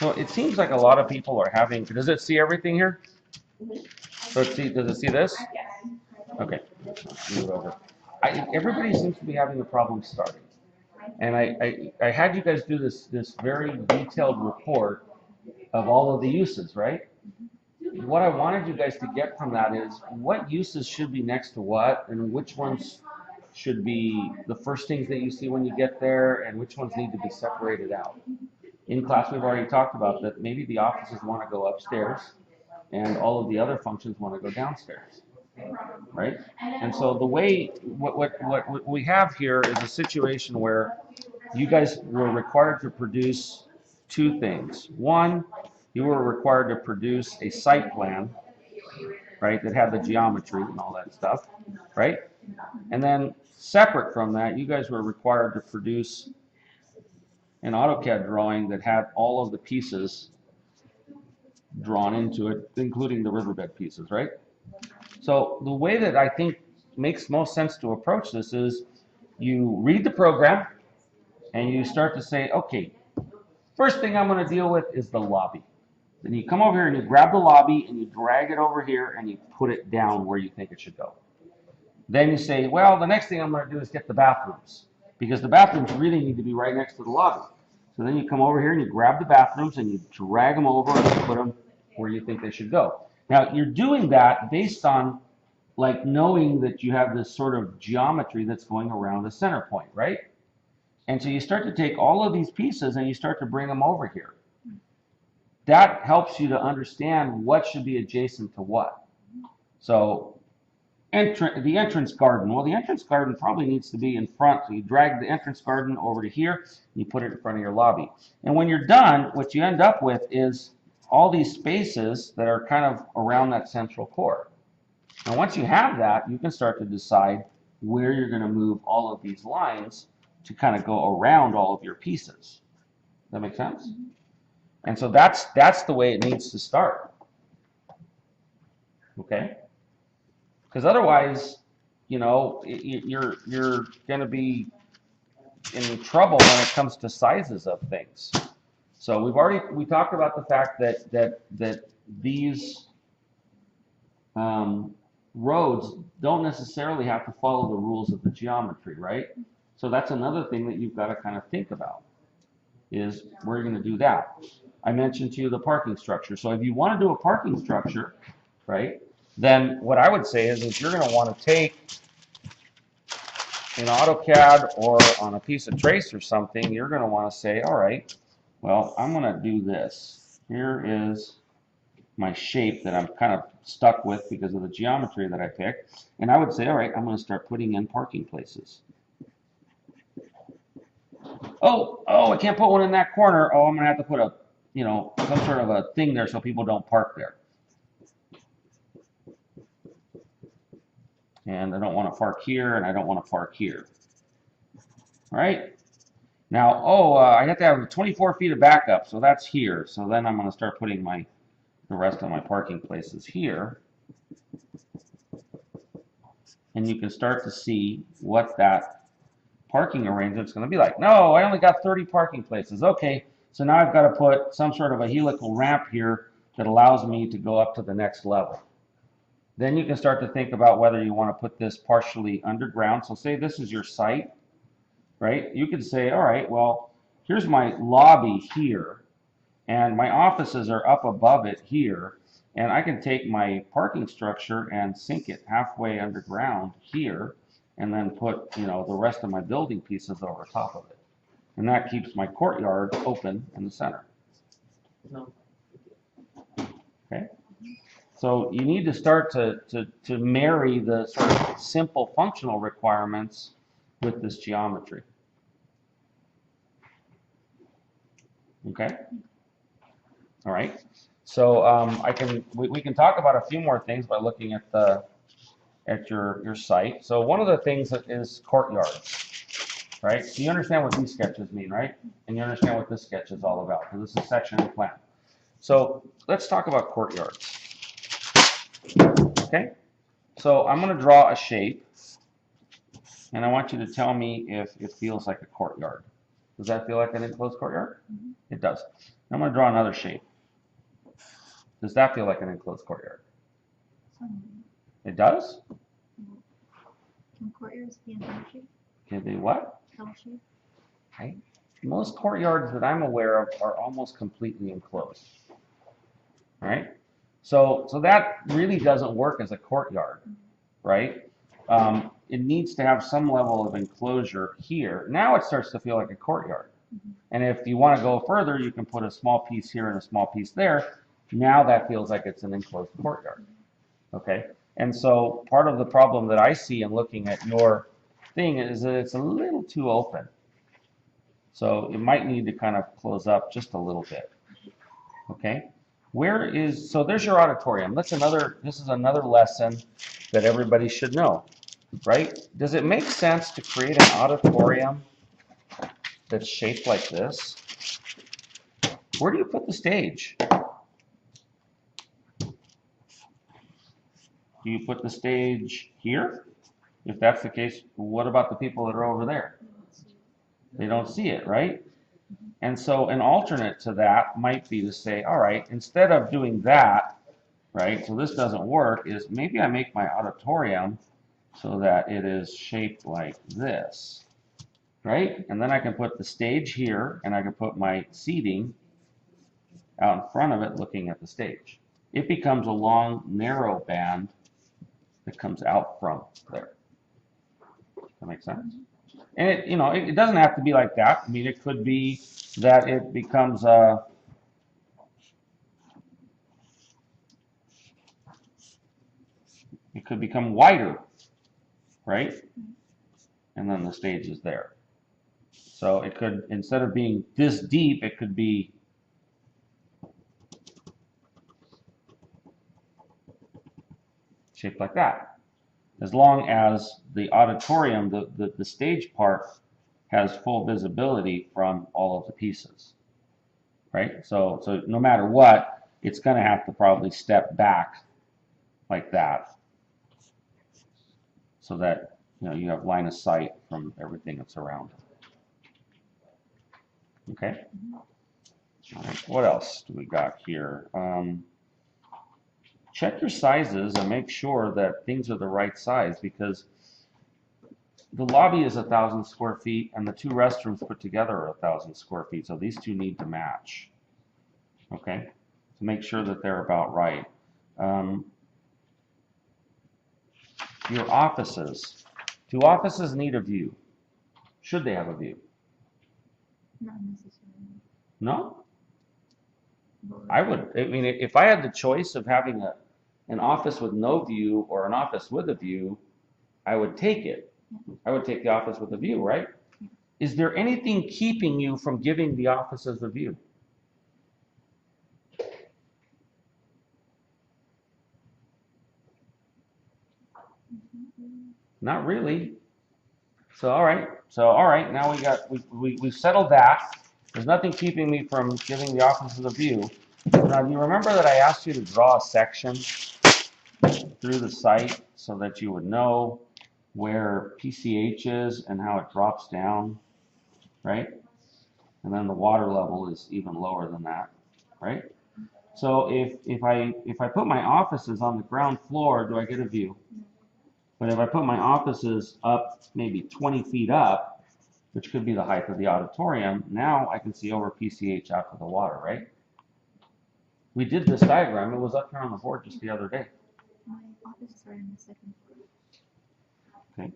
So it seems like a lot of people are having, does it see everything here? So does it see this? Okay, move it over. Everybody seems to be having a problem starting. And I had you guys do this very detailed report of all of the uses, right? What I wanted you guys to get from that is what uses should be next to what, and which ones should be the first things that you see when you get there, and which ones need to be separated out. In class, we've already talked about that maybe the offices want to go upstairs, and all of the other functions want to go downstairs, right? And so the way, what we have here is a situation where you guys were required to produce two things. One, you were required to produce a site plan, right, that had the geometry and all that stuff, right? And then separate from that, you guys were required to produce an AutoCAD drawing that had all of the pieces drawn into it, including the riverbed pieces, right? So the way that I think makes most sense to approach this is you read the program and you start to say, okay, first thing I'm going to deal with is the lobby. Then you come over here and you grab the lobby and you drag it over here and you put it down where you think it should go. Then you say, well, the next thing I'm going to do is get the bathrooms, because the bathrooms really need to be right next to the lobby. So then you come over here and you grab the bathrooms and you drag them over and you put them where you think they should go. Now, you're doing that based on like knowing that you have this sort of geometry that's going around a center point, right? And so you start to take all of these pieces and you start to bring them over here. That helps you to understand what should be adjacent to what. So the entrance garden. Well, the entrance garden probably needs to be in front. So you drag the entrance garden over to here, and you put it in front of your lobby. And when you're done, what you end up with is all these spaces that are kind of around that central core. Now, once you have that, you can start to decide where you're going to move all of these lines to kind of go around all of your pieces. Does that make sense? And so that's the way it needs to start. Okay? Because otherwise, you know, you're going to be in trouble when it comes to sizes of things. So we talked about the fact that these roads don't necessarily have to follow the rules of the geometry, right? So that's another thing that you've got to kind of think about, is where you're going to do that. I mentioned to you the parking structure. So if you want to do a parking structure, right, then what I would say is you're going to want to take in AutoCAD or on a piece of trace or something, you're going to want to say, all right, well, I'm going to do this. Here is my shape that I'm kind of stuck with because of the geometry that I picked. And I would say, all right, I'm going to start putting in parking places. Oh, I can't put one in that corner. Oh, I'm going to have to put a, you know, some sort of a thing there so people don't park there. And I don't want to park here, and I don't want to park here. All right. Now, I have to have 24 feet of backup, so that's here. So then I'm going to start putting the rest of my parking places here. And you can start to see what that parking arrangement is going to be like. No, I only got 30 parking places. Okay, so now I've got to put some sort of a helical ramp here that allows me to go up to the next level. Then you can start to think about whether you want to put this partially underground. So say this is your site, right? You could say, all right, well, here's my lobby here, and my offices are up above it here, and I can take my parking structure and sink it halfway underground here, and then put, you know, the rest of my building pieces over top of it. And that keeps my courtyard open in the center. Okay? So you need to start to marry the sort of simple functional requirements with this geometry. Okay? All right. So we can talk about a few more things by looking at your site. So one of the things that is courtyards, right? So you understand what these sketches mean, right? And you understand what this sketch is all about. So this is section and plan. So let's talk about courtyards. Okay? So I'm going to draw a shape, and I want you to tell me if it feels like a courtyard. Does that feel like an enclosed courtyard? Mm-hmm. It does. I'm going to draw another shape. Does that feel like an enclosed courtyard? It does? Can courtyards be an L shape? Can they what? L shape? Right. Most courtyards that I'm aware of are almost completely enclosed. Right? So that really doesn't work as a courtyard, right? It needs to have some level of enclosure here. Now it starts to feel like a courtyard. And if you want to go further, you can put a small piece here and a small piece there. Now that feels like it's an enclosed courtyard. Okay? And so part of the problem that I see in looking at your thing is that it's a little too open. So it might need to kind of close up just a little bit. Okay? So there's your auditorium. This is another lesson that everybody should know, right? Does it make sense to create an auditorium that's shaped like this? Where do you put the stage? Do you put the stage here? If that's the case, what about the people that are over there? They don't see it, right? And so an alternate to that might be to say, all right, instead of doing that, right, so this doesn't work, is maybe I make my auditorium so that it is shaped like this, right? And then I can put the stage here, and I can put my seating out in front of it looking at the stage. It becomes a long, narrow band that comes out from there. Does that make sense? And it doesn't have to be like that. I mean, it could be that it becomes it could become wider, right? And then the stage is there. So it could, instead of being this deep, it could be shaped like that. As long as the auditorium, the stage part, has full visibility from all of the pieces, right? So no matter what, it's going to have to probably step back like that so that you have line of sight from everything that's around it. Okay? All right, what else do we got here? Check your sizes and make sure that things are the right size, because the lobby is 1,000 square feet and the two restrooms put together are 1,000 square feet. So these two need to match. Okay? To make sure that they're about right. Your offices. Do offices need a view? Should they have a view? Not necessarily. No? I mean, if I had the choice of having an office with no view or an office with a view, I would take it. I would take the office with a view, right? Is there anything keeping you from giving the offices a view? Not really. So all right. Now we've settled that. There's nothing keeping me from giving the offices a view. Now, do you remember that I asked you to draw a section through the site so that you would know where PCH is and how it drops down, right? And then the water level is even lower than that, right? So if I put my offices on the ground floor, do I get a view? But if I put my offices up maybe 20 feet up, which could be the height of the auditorium, now I can see over PCH out to the water, right? We did this diagram. It was up here on the board just the other day. My offices are in the second floor. Okay.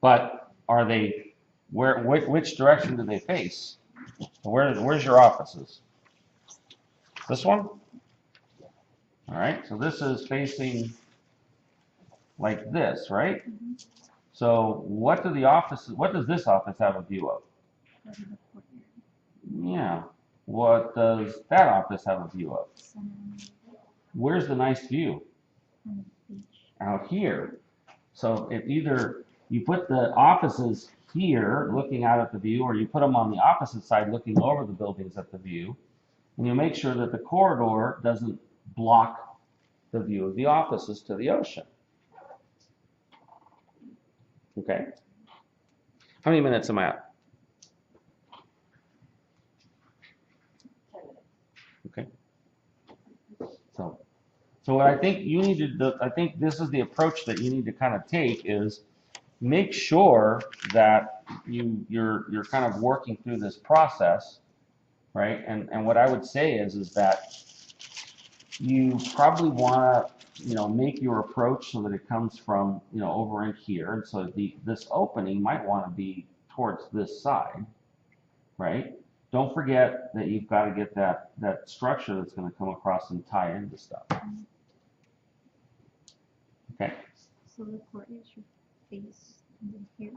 But are they, which direction do they face? Where's your offices? This one? All right, so this is facing like this, right? Mm-hmm. So what does this office have a view of? Yeah. What does that office have a view of? Where's the nice view? Out here. So if either you put the offices here looking out at the view, or you put them on the opposite side looking over the buildings at the view, and you make sure that the corridor doesn't block the view of the offices to the ocean. Okay? How many minutes am I at? So what I think you need to do, I think this is the approach that you need to kind of take is make sure that you're kind of working through this process, right? And what I would say is that you probably want to, make your approach so that it comes from, over in here. And so this opening might want to be towards this side, right? Don't forget that you've got to get that structure that's going to come across and tie into stuff. Okay. So the courtyard should face here.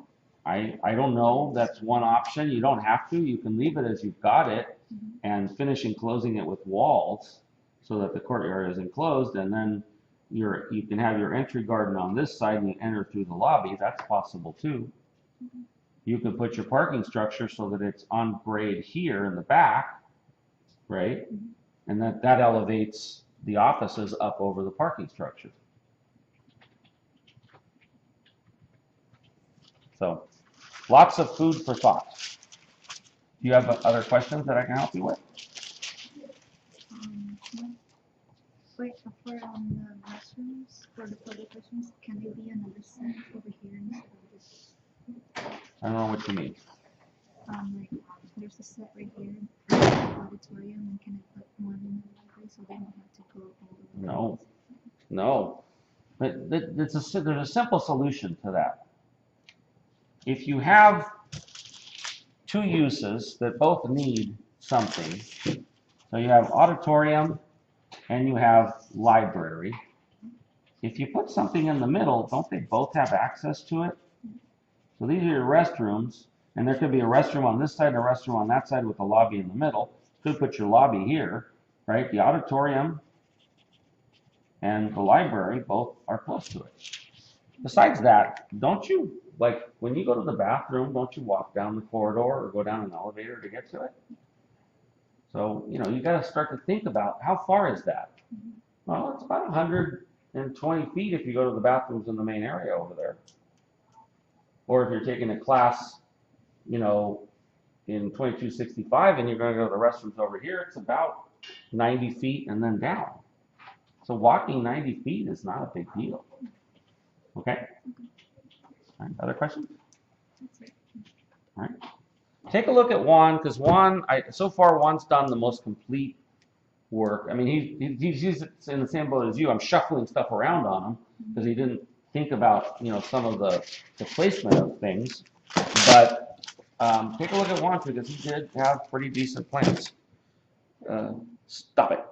I don't know. That's one option. You don't have to. You can leave it as you've got it and finish enclosing it with walls so that the courtyard is enclosed, and then you can have your entry garden on this side and you enter through the lobby. That's possible too. You can put your parking structure so that it's on grade here in the back, right? And that elevates the offices up over the parking structure. So, lots of food for thought. Do you have other questions that I can help you with? No. Wait, for the restrooms, for the public restrooms, can there be another set over here instead of this? I don't know what you mean. Like, there's a set right here in the auditorium, and can I put one in the library so they don't have to go all the way? No. There's a simple solution to that. If you have two uses that both need something, so you have auditorium and you have library, if you put something in the middle, don't they both have access to it? So these are your restrooms, and there could be a restroom on this side and a restroom on that side with a lobby in the middle. You could put your lobby here, right? The auditorium and the library both are close to it. Besides that, don't you, like, when you go to the bathroom, don't you walk down the corridor or go down an elevator to get to it? So, you got to start to think about how far is that? Well, it's about 120 feet if you go to the bathrooms in the main area over there. Or if you're taking a class, in 2265 and you're going to go to the restrooms over here, it's about 90 feet and then down. So walking 90 feet is not a big deal. Okay? All right, other questions? All right. Take a look at Juan, because Juan, so far Juan's done the most complete work. I mean, he's in the same boat as you. I'm shuffling stuff around on him because he didn't think about, some of the placement of things. But take a look at Juan because he did have pretty decent plans. Stop it.